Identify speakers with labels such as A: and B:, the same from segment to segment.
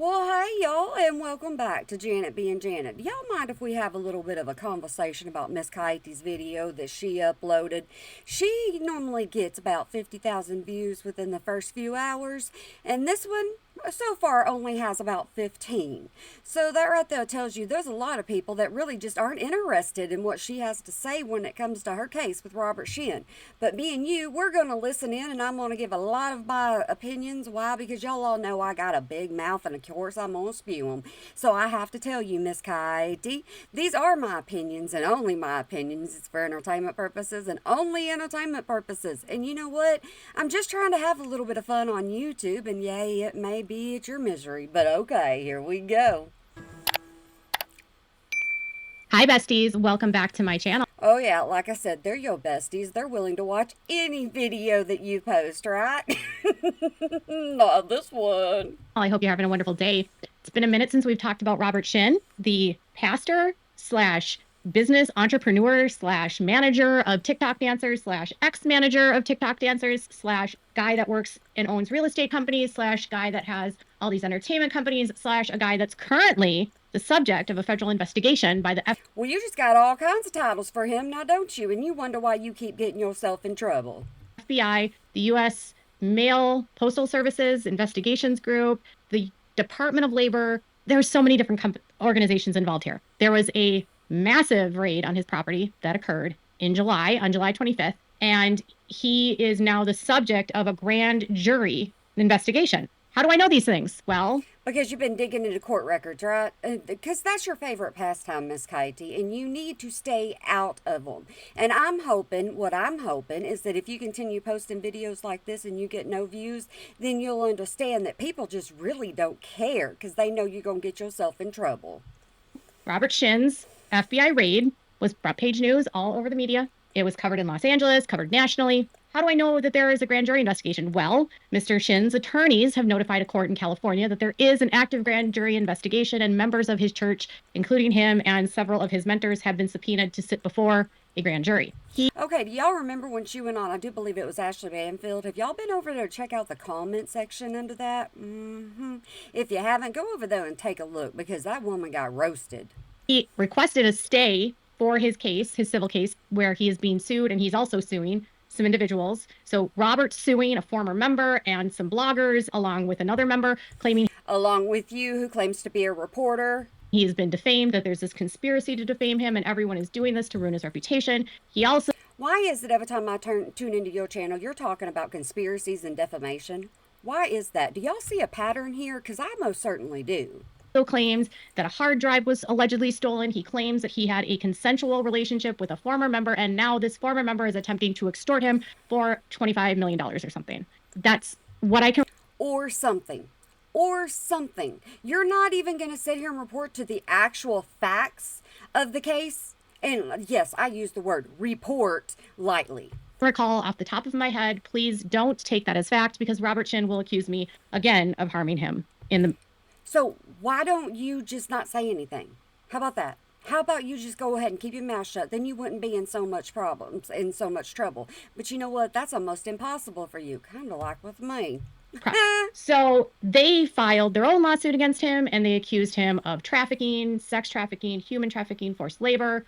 A: Well, hey, y'all, and welcome back to Janet being Janet. Do y'all mind if we have a little bit of a conversation about Miss Kaiti's video that she uploaded? She normally gets about 50,000 views within the first few hours, and this one so far only has about 15. So that right there tells you there's a lot of people that really just aren't interested in what she has to say when it comes to her case with Robert Shin. But me and you, we're going to listen in, and I'm going to give a lot of my opinions. Why? Because y'all all know I got a big mouth, and of course I'm going to spew them. So I have to tell you, Miss Kaiti, these are my opinions and only my opinions. It's for entertainment purposes and only entertainment purposes. And you know what? I'm just trying to have a little bit of fun on YouTube, and yay, it may be at your misery. But okay, here we go.
B: Hi, besties. Welcome back to my channel.
A: Oh, yeah, like I said, they're your besties. They're willing to watch any video that you post, right? Not this one.
B: I hope you're having a wonderful day. It's been a minute since we've talked about Robert Shin, the pastor slash business entrepreneur slash manager of TikTok dancers slash ex-manager of TikTok dancers slash guy that works and owns real estate companies slash guy that has all these entertainment companies slash a guy that's currently the subject of a federal investigation by the
A: Well, you just got all kinds of titles for him now, don't you? And you wonder why you keep getting yourself in trouble.
B: FBI, the U.S. Mail Postal Services Investigations Group, the Department of Labor. There's so many different organizations involved here. There was a massive raid on his property that occurred in July, on July 25th, and he is now the subject of a grand jury investigation. How do I know these things? Well,
A: because you've been digging into court records, right? Because that's your favorite pastime, Miss Katie, and you need to stay out of them. And what I'm hoping is that if you continue posting videos like this and you get no views, then you'll understand that people just really don't care because they know you're going to get yourself in trouble.
B: Robert Shin's FBI raid was front page news all over the media. It was covered in Los Angeles, covered nationally. How do I know that there is a grand jury investigation? Well, Mr. Shin's attorneys have notified a court in California that there is an active grand jury investigation, and members of his church, including him and several of his mentors, have been subpoenaed to sit before a grand jury.
A: Okay, do y'all remember when she went on? I do believe it was Ashley Banfield. Have y'all been over there to check out the comment section under that? If you haven't, go over there and take a look because that woman got roasted.
B: He requested a stay for his case, his civil case, where he is being sued, and he's also suing some individuals. So Robert's suing a former member and some bloggers, along with another member, claiming,
A: along with you, who claims to be a reporter,
B: he has been defamed, that there's this conspiracy to defame him, and everyone is doing this to ruin his reputation. He also...
A: Why is it every time I tune into your channel, you're talking about conspiracies and defamation? Why is that? Do y'all see a pattern here? Because I most certainly do.
B: Claims that a hard drive was allegedly stolen. He claims that he had a consensual relationship with a former member, and now this former member is attempting to extort him for $25 million or something. That's what I can...
A: Or something. You're not even going to sit here and report to the actual facts of the case. And yes, I use the word report lightly.
B: Recall off the top of my head, please don't take that as fact, because Robert Shin will accuse me again of harming him in the...
A: So why don't you just not say anything? How about that? How about you just go ahead and keep your mouth shut? Then you wouldn't be in so much problems, in so much trouble. But you know what? That's almost impossible for you. Kind of like with me.
B: So they filed their own lawsuit against him, and they accused him of trafficking, sex trafficking, human trafficking, forced labor,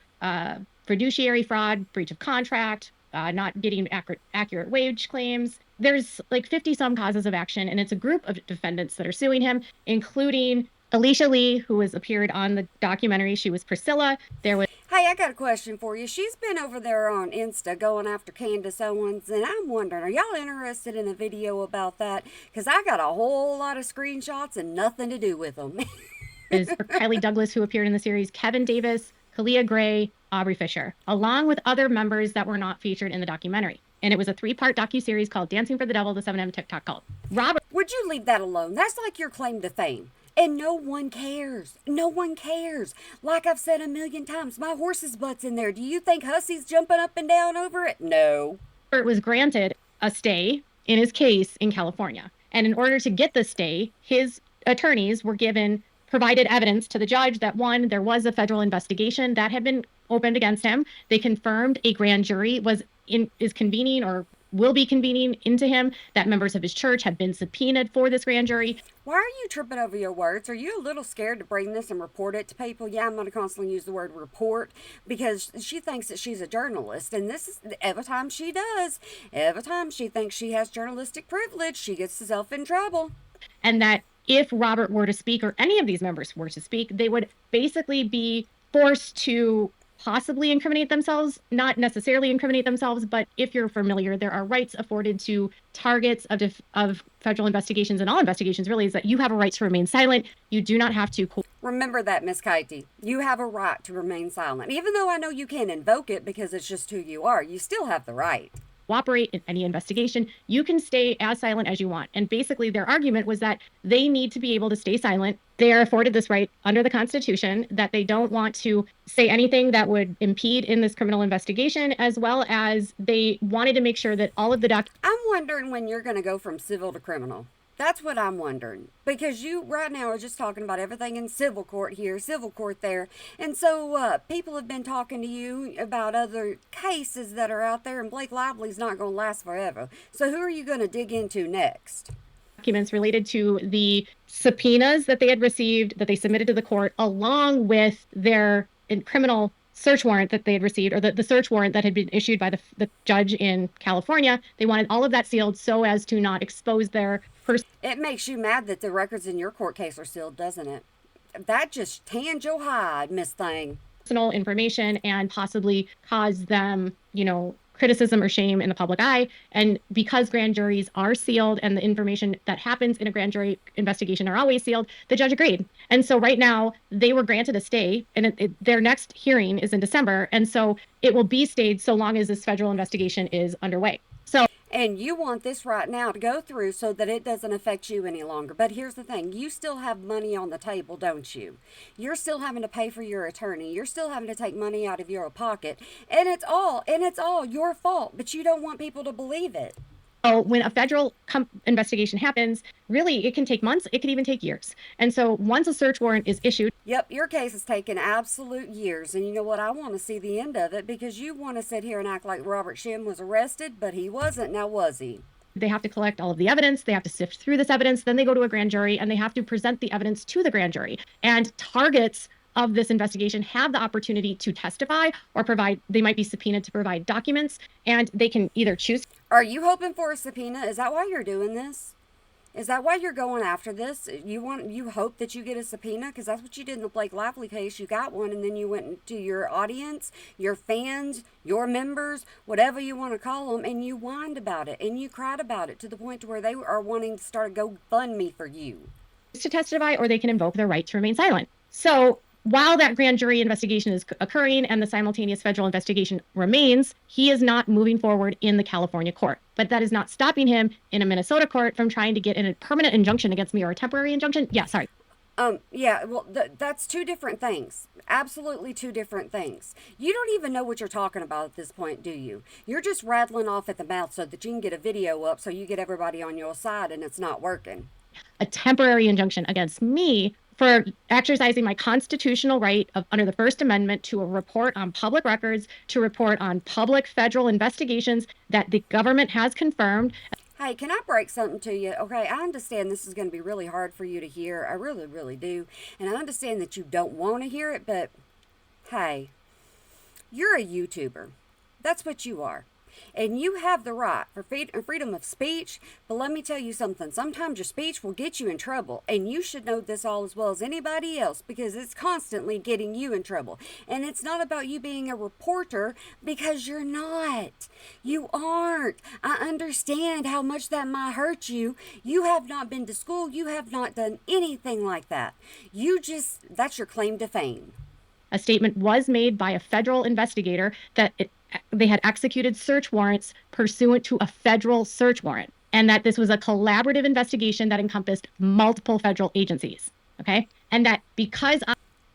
B: fiduciary fraud, breach of contract, not getting accurate wage claims. There's like 50 some causes of action, and it's a group of defendants that are suing him, including Alicia Lee, who has appeared on the documentary. She was Priscilla. There was...
A: Hey, I got a question for you. She's been over there on Insta going after Candace Owens, and I'm wondering, are y'all interested in a video about that? Because I got a whole lot of screenshots and nothing to do with them.
B: Is Kylie Douglas, who appeared in the series, Kevin Davis, Kalia Gray, Aubrey Fisher, along with other members that were not featured in the documentary. And it was a 3-part docuseries called Dancing for the Devil, the 7M TikTok cult. Robert...
A: Would you leave that alone? That's like your claim to fame. And no one cares. No one cares. Like I've said a million times, my horse's butt's in there. Do you think Hussey's jumping up and down over it? No.
B: Robert was granted a stay in his case in California. And in order to get the stay, his attorneys were provided evidence to the judge that, one, there was a federal investigation that had been opened against him. They confirmed a grand jury is convening or will be convening into him, that members of his church have been subpoenaed for this grand jury.
A: Why are you tripping over your words? Are you a little scared to bring this and report it to people? Yeah, I'm going to constantly use the word report because she thinks that she's a journalist. And this is every time she does, every time she thinks she has journalistic privilege, she gets herself in trouble.
B: And that if Robert were to speak, or any of these members were to speak, they would basically be forced to possibly incriminate themselves, not necessarily incriminate themselves, but if you're familiar, there are rights afforded to targets of federal investigations and all investigations really, is that you have a right to remain silent. You do not have to.
A: Remember that, Miss Katie. You have a right to remain silent. Even though I know you can't invoke it because it's just who you are, you still have the right.
B: Cooperate in any investigation. You can stay as silent as you want. And basically their argument was that they need to be able to stay silent. They are afforded this right under the Constitution, that they don't want to say anything that would impede in this criminal investigation, as well as they wanted to make sure that all of the
A: I'm wondering when you're going to go from civil to criminal. That's what I'm wondering. Because you right now are just talking about everything in civil court here, civil court there. And so people have been talking to you about other cases that are out there, and Blake Lively's not going to last forever. So who are you going to dig into next?
B: Documents related to the subpoenas that they had received, that they submitted to the court, along with their criminal search warrant that they had received, or the search warrant that had been issued by the judge in California. They wanted all of that sealed so as to not expose their person.
A: It makes you mad that the records in your court case are sealed, doesn't it? That just tanned your hide, Miss Thing.
B: Personal information and possibly cause them, criticism or shame in the public eye. And because grand juries are sealed and the information that happens in a grand jury investigation are always sealed, the judge agreed. And so right now they were granted a stay, and their next hearing is in December. And so it will be stayed so long as this federal investigation is underway.
A: And you want this right now to go through so that it doesn't affect you any longer. But here's the thing. You still have money on the table, don't you? You're still having to pay for your attorney. You're still having to take money out of your pocket. And it's all your fault. But you don't want people to believe it.
B: So when a federal investigation happens, really, it can take months. It can even take years. And so once a search warrant is issued.
A: Yep, your case has taken absolute years. And you know what? I want to see the end of it, because you want to sit here and act like Robert Shim was arrested, but he wasn't. Now, was he?
B: They have to collect all of the evidence. They have to sift through this evidence. Then they go to a grand jury and they have to present the evidence to the grand jury. And targets of this investigation have the opportunity to testify or they might be subpoenaed to provide documents, and they can either choose.
A: Are you hoping for a subpoena? Is that why you're doing this? Is that why you're going after this? You hope that you get a subpoena? Because that's what you did in the Blake Lively case. You got one, and then you went to your audience, your fans, your members, whatever you want to call them, and you whined about it, and you cried about it to the point to where they are wanting to start a GoFundMe for you.
B: To testify, or they can invoke their right to remain silent. So while that grand jury investigation is occurring and the simultaneous federal investigation remains, he is not moving forward in the California court. But that is not stopping him in a Minnesota court from trying to get a permanent injunction against me, or a temporary injunction. Yeah, sorry.
A: Yeah, well, that's two different things. Absolutely two different things. You don't even know what you're talking about at this point, do you? You're just rattling off at the mouth so that you can get a video up so you get everybody on your side, and it's not working.
B: A temporary injunction against me for exercising my constitutional right under the First Amendment to report on public records, to report on public federal investigations that the government has confirmed.
A: Hey, can I break something to you? Okay, I understand this is going to be really hard for you to hear. I really, really do. And I understand that you don't want to hear it, but hey, you're a YouTuber. That's what you are. And you have the right for freedom of speech, but let me tell you something. Sometimes your speech will get you in trouble, and you should know this all as well as anybody else, because it's constantly getting you in trouble. And it's not about you being a reporter, because you're not. You aren't. I understand how much that might hurt you. You have not been to school. You have not done anything like that. That's your claim to fame.
B: A statement was made by a federal investigator that they had executed search warrants pursuant to a federal search warrant, and that this was a collaborative investigation that encompassed multiple federal agencies. Okay. And that because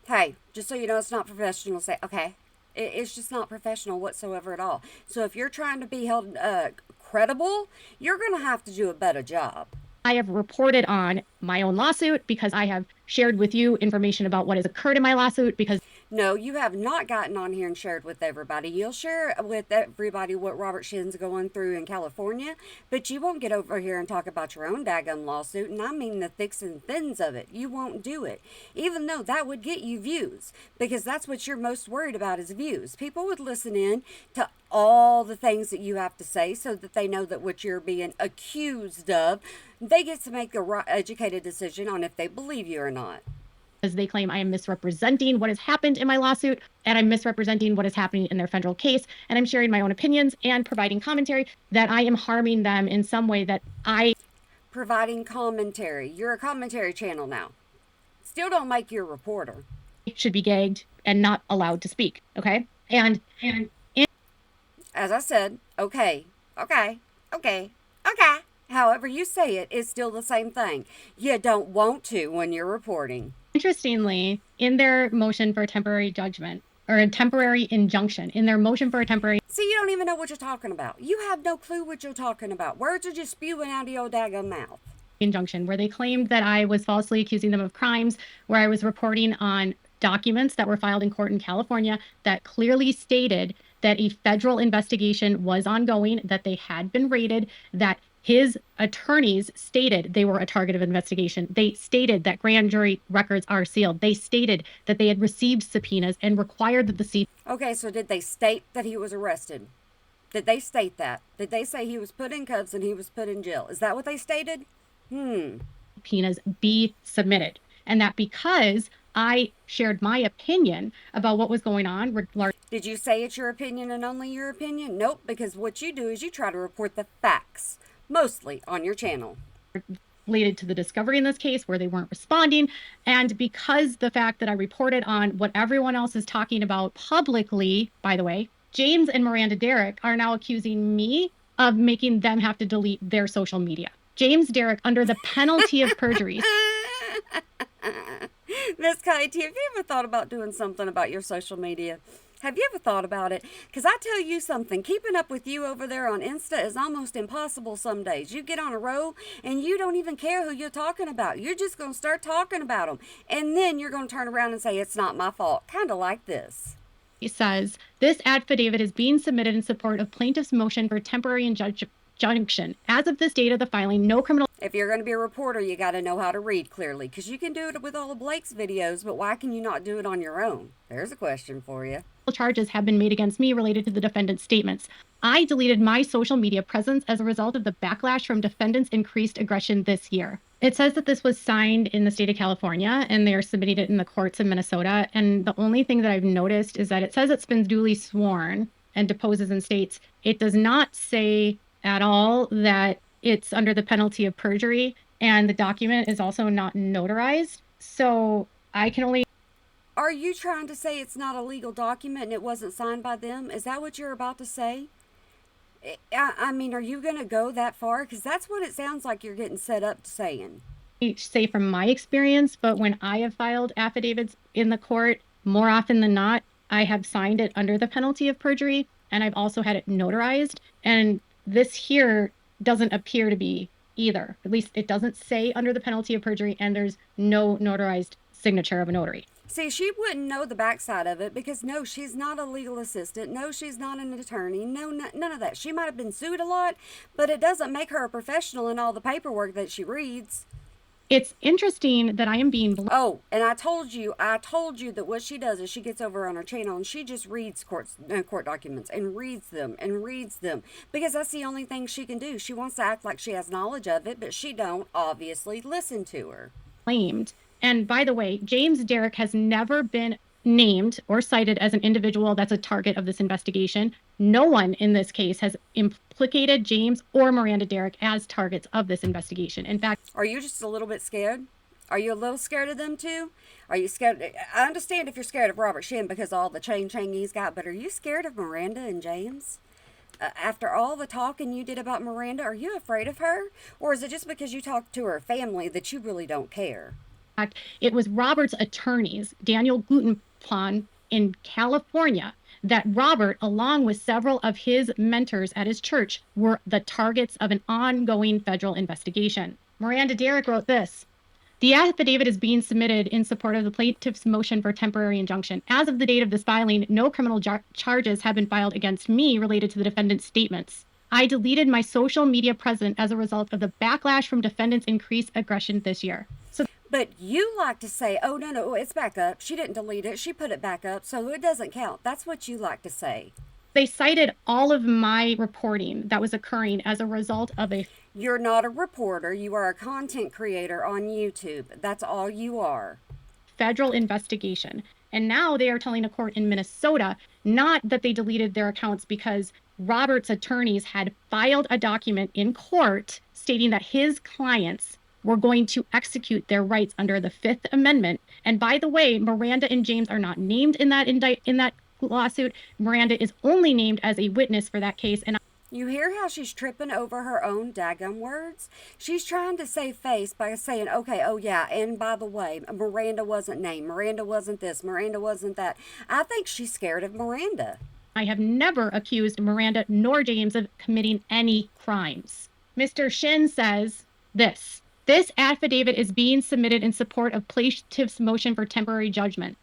A: hey, just so you know, it's not professional. Say, okay. It's just not professional whatsoever at all. So if you're trying to be held credible, you're going to have to do a better job.
B: I have reported on my own lawsuit, because I have shared with you information about what has occurred in my lawsuit, because
A: No, you have not gotten on here and shared with everybody. You'll share with everybody what Robert Shin's going through in California, but you won't get over here and talk about your own daggum lawsuit, and I mean the thicks and thins of it. You won't do it, even though that would get you views, because that's what you're most worried about is views. People would listen in to all the things that you have to say so that they know that what you're being accused of, they get to make a educated decision on if they believe you or not.
B: As they claim I am misrepresenting what has happened in my lawsuit, and I'm misrepresenting what is happening in their federal case, and I'm sharing my own opinions and providing commentary, that I am harming them in some way that I...
A: Providing commentary. You're a commentary channel now. Still don't make you a reporter.
B: should be gagged and not allowed to speak, okay? And
A: as I said, okay. However you say it is still the same thing. You don't want to when you're reporting.
B: Interestingly, in their motion for a temporary judgment, or a temporary injunction, in their motion for a temporary...
A: See, you don't even know what you're talking about. You have no clue what you're talking about. Words are just spewing out of your daggone mouth.
B: Injunction, where they claimed that I was falsely accusing them of crimes, where I was reporting on documents that were filed in court in California that clearly stated that a federal investigation was ongoing, that they had been raided, that his attorneys stated they were a target of investigation. They stated that grand jury records are sealed. They stated that they had received subpoenas and required that the
A: Okay, so did they state that he was arrested? Did they state that? Did they say he was put in cuffs and he was put in jail? Is that what they stated?
B: Subpoenas be submitted. And that because I shared my opinion about what was going on.
A: Did you say it's your opinion and only your opinion? Nope, because what you do is you try to report the facts, mostly on your channel.
B: Related to the discovery in this case where they weren't responding. And because the fact that I reported on what everyone else is talking about publicly, by the way, James and Miranda Derrick are now accusing me of making them have to delete their social media. James Derrick, under the penalty of perjury.
A: Miss Katie, have you ever thought about doing something about your social media? Have you ever thought about it? Because I tell you something, keeping up with you over there on Insta is almost impossible some days. You get on a roll and you don't even care who you're talking about. You're just going to start talking about them. And then you're going to turn around and say, it's not my fault. Kind of like this.
B: He says, this affidavit is being submitted in support of plaintiff's motion for temporary injunction. As of this date of the filing, no criminal...
A: If you're going to be a reporter, you got to know how to read clearly, because you can do it with all of Blake's videos, but why can you not do it on your own? There's a question for you.
B: Charges have been made against me related to the defendant's statements. I deleted my social media presence as a result of the backlash from defendants' increased aggression this year. It says that this was signed in the state of California, and they are submitting it in the courts in Minnesota. And the only thing that I've noticed is that it says it's been duly sworn and deposes and states. It does not say at all that it's under the penalty of perjury, and the document is also not notarized. So I can only...
A: Are you trying to say it's not a legal document and it wasn't signed by them? Is that what you're about to say? I mean, are you going to go that far? Because that's what it sounds like you're getting set up to saying.
B: Say from my experience, but when I have filed affidavits in the court, more often than not, I have signed it under the penalty of perjury, and I've also had it notarized. And this here doesn't appear to be either. At least it doesn't say under the penalty of perjury, and there's no notarized signature of a notary.
A: See, she wouldn't know the backside of it because, no, she's not a legal assistant. No, she's not an attorney. No, none of that. She might have been sued a lot, but it doesn't make her a professional in all the paperwork that she reads.
B: It's interesting that I am being...
A: Oh, and I told you that what she does is she gets over on her channel and she just reads court documents and reads them because that's the only thing she can do. She wants to act like she has knowledge of it, but she don't obviously listen to her.
B: Claimed. And by the way, James Derrick has never been named or cited as an individual that's a target of this investigation. No one in this case has implicated James or Miranda Derrick as targets of this investigation. In fact...
A: Are you just a little bit scared? Are you a little scared of them too? Are you scared? I understand if you're scared of Robert Shin because of all the chain he's got, but are you scared of Miranda and James? After all the talking you did about Miranda, are you afraid of her? Or is it just because you talked to her family that you really don't care?
B: It was Robert's attorneys, Daniel Glutenplan in California, that Robert, along with several of his mentors at his church, were the targets of an ongoing federal investigation. Miranda Derrick wrote this: The affidavit is being submitted in support of the plaintiff's motion for temporary injunction. As of the date of this filing, no criminal charges have been filed against me related to the defendant's statements. I deleted my social media presence as a result of the backlash from defendants' increased aggression this year. So
A: But you like to say, oh, no, it's back up. She didn't delete it. She put it back up, so it doesn't count. That's what you like to say.
B: they cited all of my reporting that was occurring as a result of a
A: You're not a reporter. You are a content creator on YouTube. That's all you are.
B: federal investigation. And now they are telling a court in Minnesota not that they deleted their accounts because Robert's attorneys had filed a document in court stating that his clients were going to execute their rights under the Fifth Amendment. And by the way, Miranda and James are not named in that lawsuit. Miranda is only named as a witness for that case. And
A: You hear how she's tripping over her own daggum words? She's trying to save face by saying, okay, oh yeah, and by the way, Miranda wasn't named. Miranda wasn't this. Miranda wasn't that. I think she's scared of Miranda.
B: I have never accused Miranda nor James of committing any crimes. Mr. Shin says this affidavit is being submitted in support of plaintiff's motion for temporary injunction.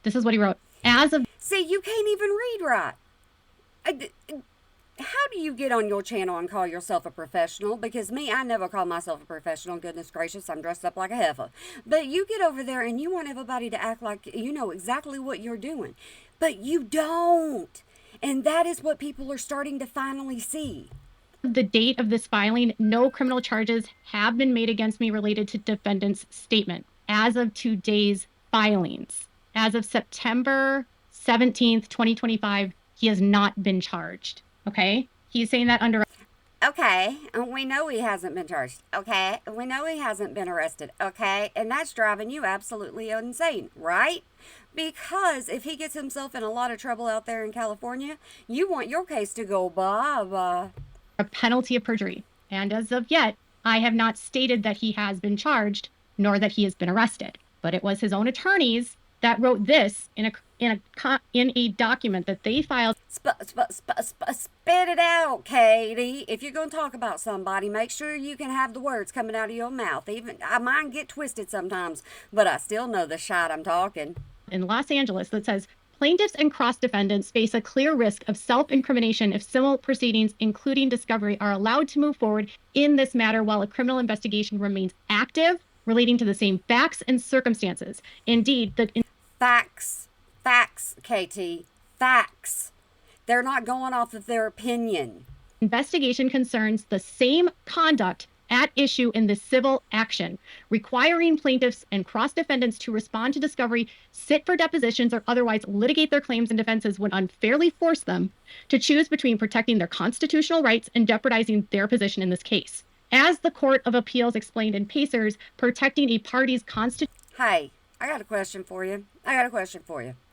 B: This is what he wrote. As of
A: See, you can't even read right. How do you get on your channel and call yourself a professional? Because me, I never call myself a professional. Goodness gracious, I'm dressed up like a heifer. But you get over there and you want everybody to act like you know exactly what you're doing. But you don't. And that is what people are starting to finally see.
B: the date of this filing, no criminal charges have been made against me related to defendant's statement. As of today's filings, as of September 17th, 2025, he has not been charged. Okay? He's saying that under
A: Okay, we know he hasn't been charged. Okay, we know he hasn't been arrested. Okay, and that's driving you absolutely insane, right? Because if he gets himself in a lot of trouble out there in California, you want your case to go bye-bye.
B: a penalty of perjury. And as of yet, I have not stated that he has been charged, nor that he has been arrested. But it was his own attorneys that wrote this in a document that they filed.
A: Spit it out, Katie. If you're going to talk about somebody, make sure you can have the words coming out of your mouth. Even mine get twisted sometimes, but I still know the shot I'm talking.
B: In Los Angeles that says plaintiffs and cross defendants face a clear risk of self-incrimination if civil proceedings, including discovery, are allowed to move forward in this matter while a criminal investigation remains active relating to the same facts and circumstances. Indeed,
A: Facts, Katie, facts. They're not going off of their opinion.
B: investigation concerns the same conduct at issue in the civil action, requiring plaintiffs and cross defendants to respond to discovery, sit for depositions, or otherwise litigate their claims and defenses would unfairly force them to choose between protecting their constitutional rights and jeopardizing their position in this case. As the Court of Appeals explained in Pacers, protecting a party's constitutional
A: Hey, I got a question for you.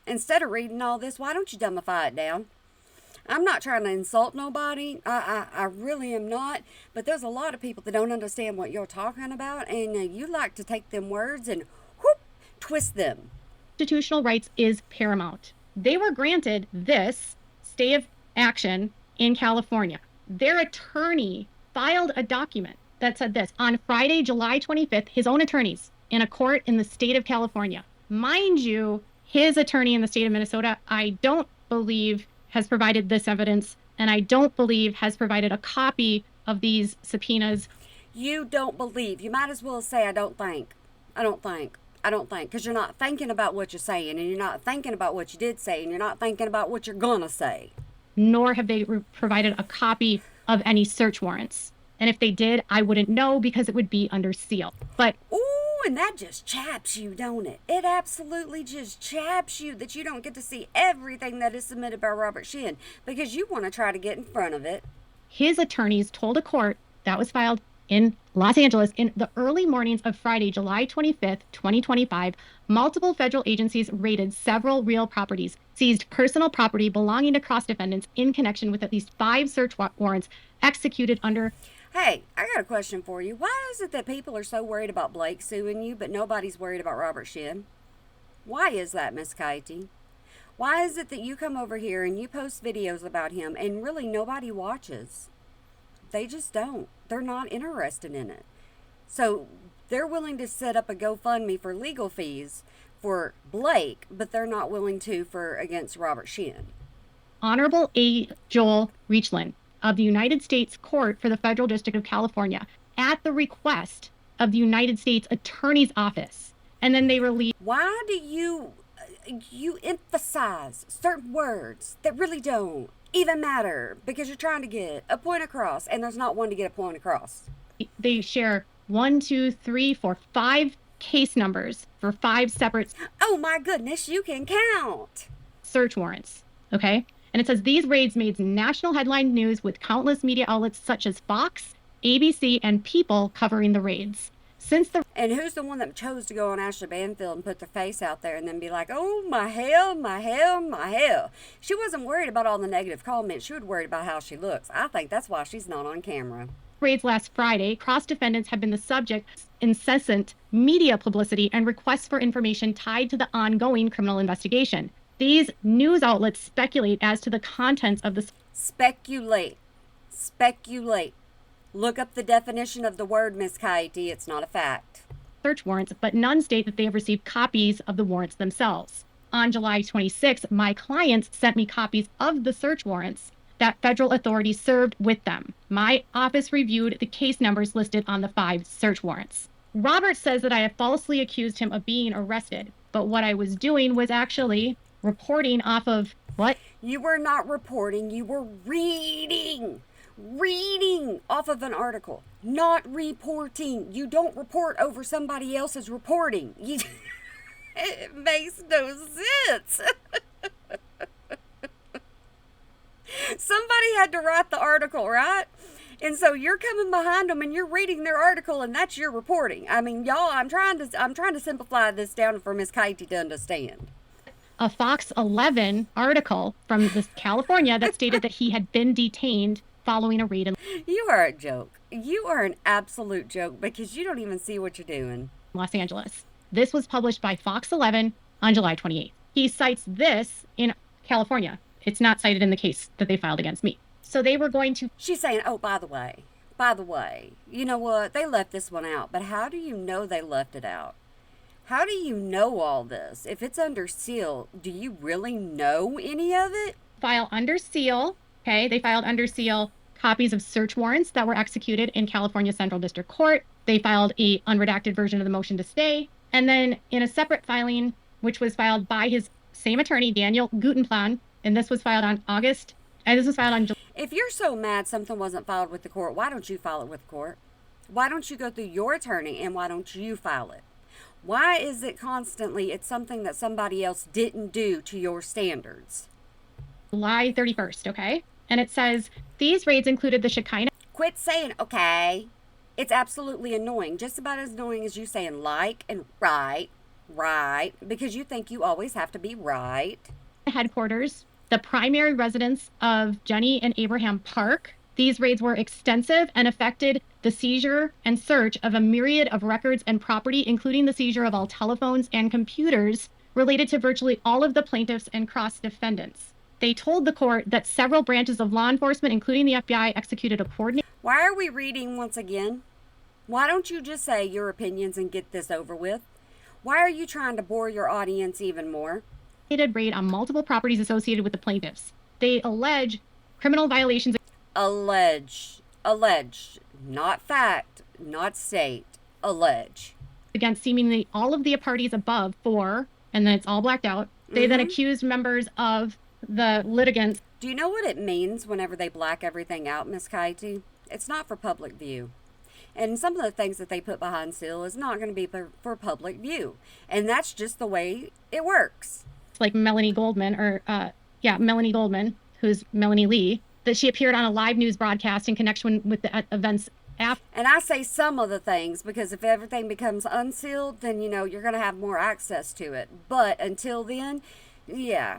A: Instead of reading all this, why don't you dumbify it down? I'm not trying to insult nobody. I really am not. But there's a lot of people that don't understand what you're talking about, and you like to take them words and whoop, twist them.
B: constitutional rights is paramount. They were granted this stay of action in California. Their attorney filed a document that said this on Friday, July 25th, his own attorneys in a court in the state of California. Mind you, his attorney in the state of Minnesota, I don't believe has provided this evidence, and I don't believe has provided a copy of these subpoenas.
A: You don't believe. You might as well say, I don't think. Because you're not thinking about what you're saying, and you're not thinking about what you did say, and you're not thinking about what you're going to say.
B: Nor have they provided a copy of any search warrants. And if they did, I wouldn't know because it would be under seal. But
A: Ooh, and that just chaps you, don't it? It absolutely just chaps you that you don't get to see everything that is submitted by Robert Shin because you want to try to get in front of it.
B: his attorneys told a court that was filed in Los Angeles in the early mornings of Friday, July 25th, 2025, multiple federal agencies raided several real properties, seized personal property belonging to cross defendants in connection with at least 5 search warrants executed under.
A: Hey, I got a question for you. Why is it that people are so worried about Blake suing you, but nobody's worried about Robert Shin? Why is that, Miss Katie? Why is it that you come over here and you post videos about him and really nobody watches? They just don't. They're not interested in it. So They're willing to set up a GoFundMe for legal fees for Blake, but they're not willing to for against Robert Sheehan.
B: Honorable A. Joel Reachland of the United States Court for the Federal District of California at the request of the United States Attorney's Office. And then they released.
A: Why do you emphasize certain words that really don't even matter because you're trying to get a point across and there's not one to get a point across?
B: They share 1, 2, 3, 4, 5 case numbers for 5 separate.
A: Oh my goodness, you can count.
B: Search warrants. Okay. And it says these raids made national headline news with countless media outlets such as Fox, ABC, and People covering the raids.
A: And who's the one that chose to go on Ashley Banfield and put their face out there and then be like, oh, my hell, my hell, my hell. She wasn't worried about all the negative comments. She was worried about how she looks. I think that's why she's not on camera.
B: Raids last Friday, cross defendants have been the subject of incessant media publicity and requests for information tied to the ongoing criminal investigation. These news outlets speculate as to the contents of the...
A: Speculate. Look up the definition of the word, Miss Katie. It's not a fact.
B: Search warrants, but none state that they have received copies of the warrants themselves. On July 26th, my clients sent me copies of the search warrants that federal authorities served with them. My office reviewed the case numbers listed on the 5 search warrants. Robert says that I have falsely accused him of being arrested, but what I was doing was actually reporting off of what?
A: You were not reporting, you were reading off of an article, not reporting. You don't report over somebody else's reporting. It makes no sense. Somebody had to write the article, right? And so you're coming behind them and you're reading their article and that's your reporting. I mean, y'all, I'm trying to simplify this down for Miss Katie to understand.
B: A Fox 11 article from California that stated that he had been detained following a raid in...
A: You are a joke. You are an absolute joke because you don't even see what you're doing.
B: Los Angeles. This was published by Fox 11 on July 28th. He cites this in California. It's not cited in the case that they filed against me. So they were going to...
A: She's saying, oh, by the way, you know what? They left this one out. But how do you know they left it out? How do you know all this? If it's under seal, do you really know any of it?
B: File under seal. Okay, they filed under seal copies of search warrants that were executed in California Central District Court. They filed a unredacted version of the motion to stay. And then in a separate filing, which was filed by his same attorney, Daniel Gutenplan, and this was filed on August, and this was filed on July.
A: If you're so mad something wasn't filed with the court, why don't you file it with the court? Why don't you go through your attorney and why don't you file it? Why is it constantly it's something that somebody else didn't do to your standards?
B: July 31st, okay? And it says, these raids included the Shekinah...
A: Quit saying, okay. It's absolutely annoying. Just about as annoying as you saying like and right, because you think you always have to be right.
B: Headquarters, the primary residence of Jenny and Abraham Park. These raids were extensive and affected the seizure and search of a myriad of records and property, including the seizure of all telephones and computers related to virtually all of the plaintiffs and cross-defendants. They told the court that several branches of law enforcement, including the FBI, executed a coordinated...
A: Why are we reading once again? Why don't you just say your opinions and get this over with? Why are you trying to bore your audience even more?
B: ...raid on multiple properties associated with the plaintiffs. They allege criminal violations...
A: Allege. Not fact, not state. Allege.
B: ...against seemingly all of the parties above 4, and then it's all blacked out. They then accused members of the litigants.
A: Do you know what it means whenever they black everything out, Miss Katie? It's not for public view. And some of the things that they put behind seal is not going to be for public view. And that's just the way it works.
B: Like Melanie Goldman, Melanie Goldman, who's Melanie Lee, that she appeared on a live news broadcast in connection with the events after.
A: And I say some of the things because if everything becomes unsealed, then, you're going to have more access to it. But until then, yeah.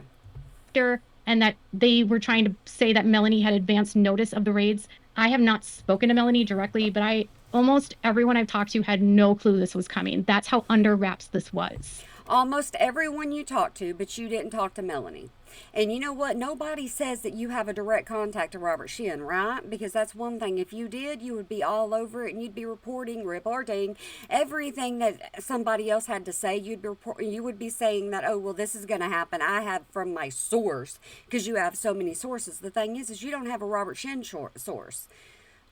B: And that they were trying to say that Melanie had advanced notice of the raids. I have not spoken to Melanie directly, but almost everyone I've talked to had no clue this was coming. That's how under wraps this was.
A: Almost everyone you talked to, but you didn't talk to Melanie. And you know what? Nobody says that you have a direct contact to Robert Shin, right? Because that's one thing. If you did, you would be all over it and you'd be reporting everything that somebody else had to say. You would be saying that, oh, well, this is going to happen. I have from my source, because you have so many sources. The thing is you don't have a Robert Shin source.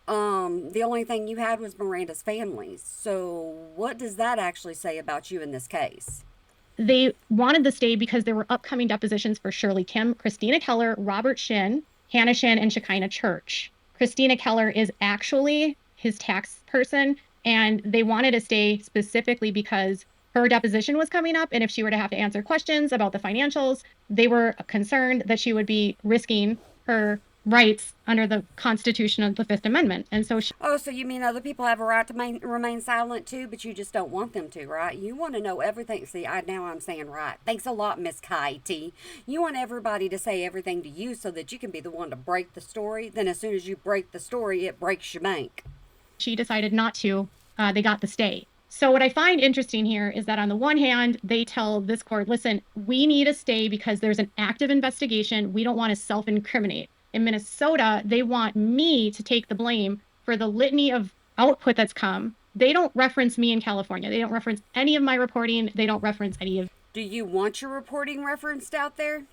A: The only thing you had was Miranda's family. So what does that actually say about you in this case?
B: They wanted the stay because there were upcoming depositions for Shirley Kim, Christina Keller, Robert Shin, Hannah Shin, and Shekinah Church. Christina Keller is actually his tax person, and they wanted to stay specifically because her deposition was coming up, and if she were to have to answer questions about the financials, they were concerned that she would be risking her rights under the Constitution of the Fifth Amendment. And so
A: Oh, so you mean other people have a right to remain silent too, but you just don't want them to, right? You want to know everything. See, now I'm saying right. Thanks a lot, Miss Katie. You want everybody to say everything to you so that you can be the one to break the story. Then as soon as you break the story, it breaks your bank.
B: she decided not to. They got the stay. So what I find interesting here is that on the one hand, they tell this court, listen, we need a stay because there's an active investigation. We don't want to self-incriminate. In Minnesota, they want me to take the blame for the litany of output that's come. They don't reference me in California. They don't reference any of my reporting. They don't reference any of.
A: Do you want your reporting referenced out there?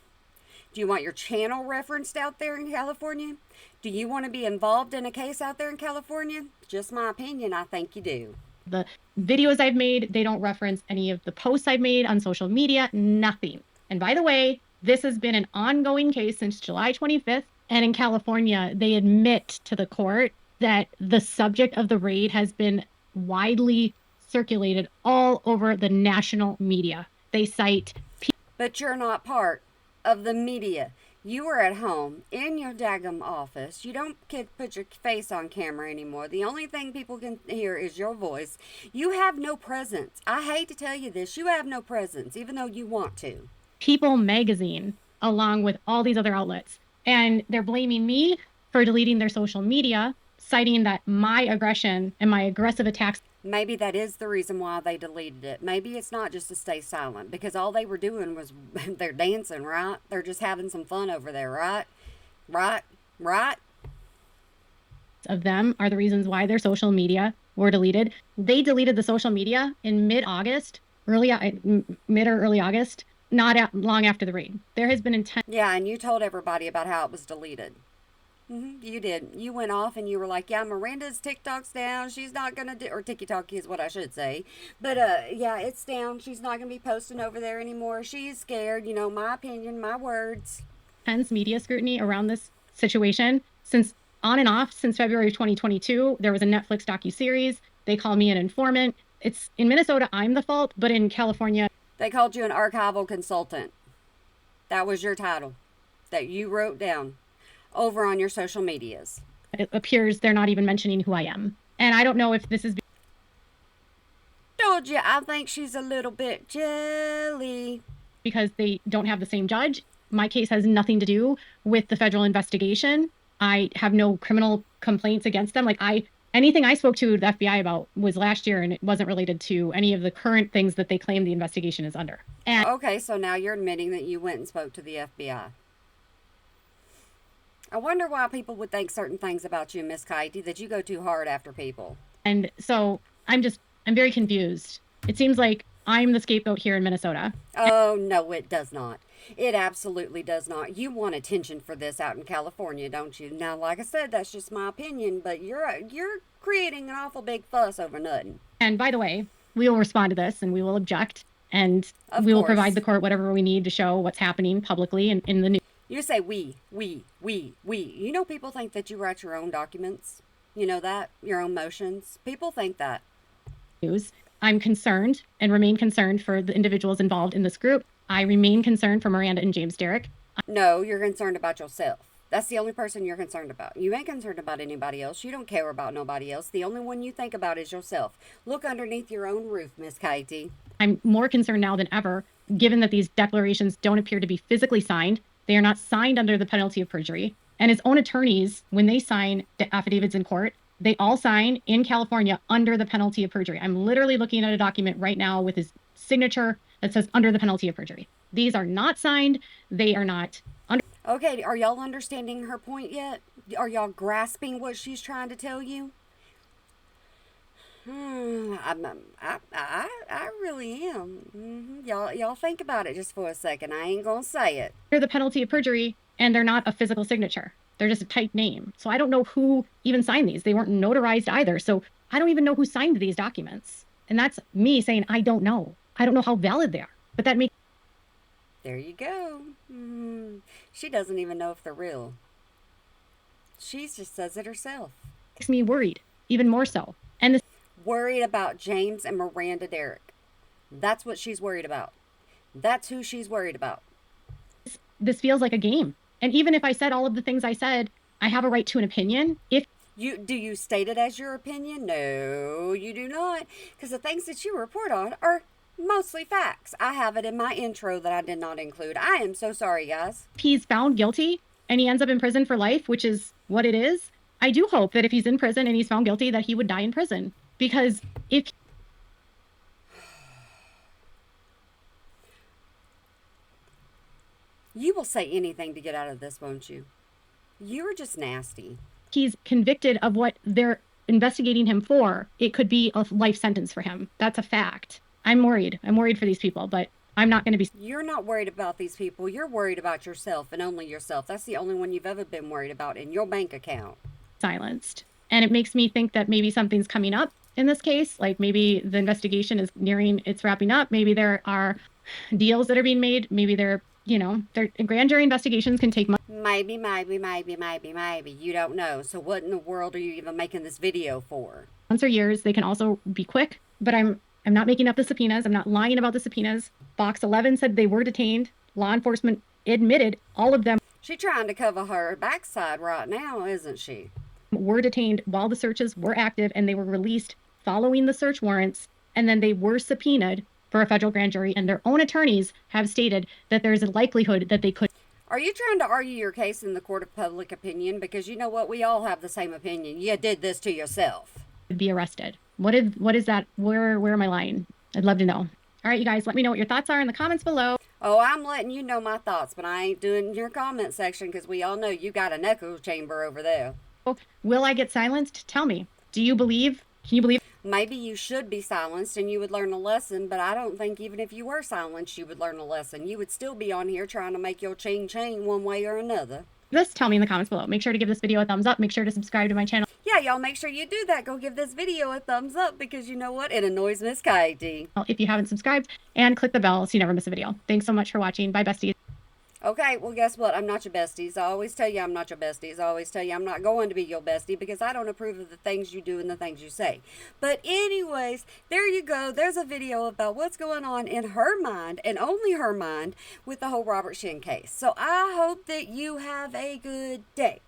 A: Do you want your channel referenced out there in California? Do you want to be involved in a case out there in California? Just my opinion, I think you do.
B: The videos I've made, they don't reference any of the posts I've made on social media, nothing. And by the way, this has been an ongoing case since July 25th. And in California, they admit to the court that the subject of the raid has been widely circulated all over the national media. They cite.
A: But you're not part of the media. You are at home in your daggum office. You don't put your face on camera anymore. The only thing people can hear is your voice. You have no presence. I hate to tell you this. You have no presence, even though you want to.
B: People magazine, along with all these other outlets. And they're blaming me for deleting their social media, citing that my aggression and my aggressive attacks.
A: Maybe that is the reason why they deleted it. Maybe it's not just to stay silent, because all they were doing was they're dancing, right? They're just having some fun over there, right? Right?
B: Of them are the reasons why their social media were deleted. They deleted the social media in mid or early August, not long after the raid. There has been intent.
A: Yeah, and you told everybody about how it was deleted. You did. You went off and you were like, yeah, Miranda's TikTok's down. She's not going to do, or TikTok is what I should say. But, yeah, it's down. She's not going to be posting over there anymore. She's scared. You know, my opinion, my words.
B: Intense media scrutiny around this situation since on and off since February of 2022. There was a Netflix docuseries. They call me an informant. It's in Minnesota, I'm the fault, but in California.
A: They called you an archival consultant. That was your title that you wrote down over on your social medias.
B: It appears they're not even mentioning who I am. And I don't know if this is.
A: Told you, I think she's a little bit jelly.
B: Because they don't have the same judge. My case has nothing to do with the federal investigation. I have no criminal complaints against them. Anything I spoke to the FBI about was last year, and it wasn't related to any of the current things that they claim the investigation is under. And
A: okay, so now you're admitting that you went and spoke to the FBI. I wonder why people would think certain things about you, Miss Katie, that you go too hard after people.
B: And so I'm very confused. It seems like I'm the scapegoat here in Minnesota.
A: Oh, no, it does not. It absolutely does not. You want attention for this out in California, don't you? Now, like I said, that's just my opinion, but you're creating an awful big fuss over nothing.
B: And by the way, we will respond to this and we will object, and we will provide the court whatever we need to show what's happening publicly in the news.
A: You say we. You know, people think that you write your own documents. You know that? Your own motions. People think that.
B: I'm concerned and remain concerned for the individuals involved in this group. I remain concerned for Miranda and James Derrick.
A: No, you're concerned about yourself. That's the only person you're concerned about. You ain't concerned about anybody else. You don't care about nobody else. The only one you think about is yourself. Look underneath your own roof, Miss Katie.
B: I'm more concerned now than ever, given that these declarations don't appear to be physically signed. They are not signed under the penalty of perjury. And his own attorneys, when they sign the affidavits in court, they all sign in California under the penalty of perjury. I'm literally looking at a document right now with his signature that says under the penalty of perjury. These are not signed. They are not under.
A: Okay, are y'all understanding her point yet? Are y'all grasping what she's trying to tell you? I really am. Y'all think about it just for a second. I ain't gonna say it.
B: Under the penalty of perjury, and they're not a physical signature. They're just a typed name. So I don't know who even signed these. They weren't notarized either. So I don't even know who signed these documents. And that's me saying, I don't know. I don't know how valid they are. But that makes.
A: There you go. She doesn't even know if they're real. She just says it herself.
B: Makes me worried, even more so. And this.
A: Worried about James and Miranda Derrick. That's what she's worried about. That's who she's worried about.
B: This feels like a game. And even if I said all of the things I said, I have a right to an opinion.
A: Do you state it as your opinion? No, you do not. Because the things that you report on are mostly facts. I have it in my intro that I did not include. I am so sorry, guys.
B: If he's found guilty and he ends up in prison for life, which is what it is, I do hope that if he's in prison and he's found guilty, that he would die in prison. Because if.
A: You will say anything to get out of this, won't you? You're just nasty.
B: He's convicted of what they're investigating him for, it could be a life sentence for him. That's a fact. I'm worried. I'm worried for these people, but I'm not going to be.
A: You're not worried about these people. You're worried about yourself and only yourself. That's the only one you've ever been worried about in your bank account.
B: Silenced. And it makes me think that maybe something's coming up in this case. Like maybe the investigation is nearing its wrapping up. Maybe there are deals that are being made. Maybe their grand jury investigations can take months.
A: Maybe. You don't know. So what in the world are you even making this video for?
B: Months or years. They can also be quick. But I'm not making up the subpoenas. I'm not lying about the subpoenas. Box 11 said they were detained. Law enforcement admitted all of them.
A: She's trying to cover her backside right now, isn't she?
B: Were detained while the searches were active, and they were released following the search warrants, and then they were subpoenaed for a federal grand jury, and their own attorneys have stated that there's a likelihood that they could.
A: Are you trying to argue your case in the court of public opinion? Because you know what? We all have the same opinion. You did this to yourself.
B: Be arrested. What is that? Where am I lying? I'd love to know. All right, you guys, let me know what your thoughts are in the comments below.
A: Oh, I'm letting you know my thoughts, but I ain't doing your comment section because we all know you got an echo chamber over there.
B: Will I get silenced? Tell me. Do you believe? Can you believe?
A: Maybe you should be silenced and you would learn a lesson, but I don't think even if you were silenced, you would learn a lesson. You would still be on here trying to make your ching one way or another.
B: Just tell me in the comments below. Make sure to give this video a thumbs up. Make sure to subscribe to my channel.
A: Yeah, y'all make sure you do that. Go give this video a thumbs up because you know what? It annoys Miss Katie.
B: If you haven't subscribed, and click the bell so you never miss a video. Thanks so much for watching. Bye, besties.
A: Okay, well, guess what? I'm not your besties. I always tell you I'm not your besties. I always tell you I'm not going to be your bestie because I don't approve of the things you do and the things you say. But anyways, there you go. There's a video about what's going on in her mind and only her mind with the whole Robert Shin case. So I hope that you have a good day,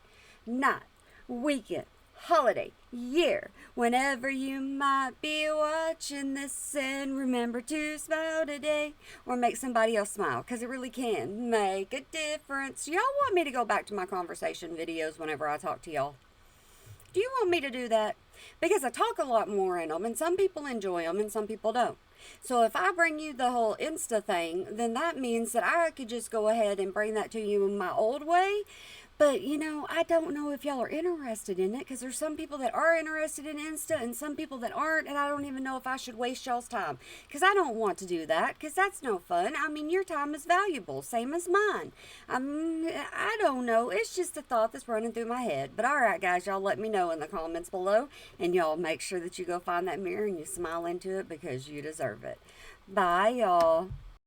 A: night, weekend, holiday, year, whenever you might be watching this, and remember to smile today or make somebody else smile because it really can make a difference. Y'all want me to go back to my conversation videos whenever I talk to y'all? Do you want me to do that? Because I talk a lot more in them and some people enjoy them and some people don't. So if I bring you the whole Insta thing, then that means that I could just go ahead and bring that to you in my old way. But, you know, I don't know if y'all are interested in it because there's some people that are interested in Insta and some people that aren't, and I don't even know if I should waste y'all's time because I don't want to do that because that's no fun. I mean, your time is valuable, same as mine. I don't know. It's just a thought that's running through my head. But, all right, guys, y'all let me know in the comments below, and y'all make sure that you go find that mirror and you smile into it because you deserve it. Bye, y'all.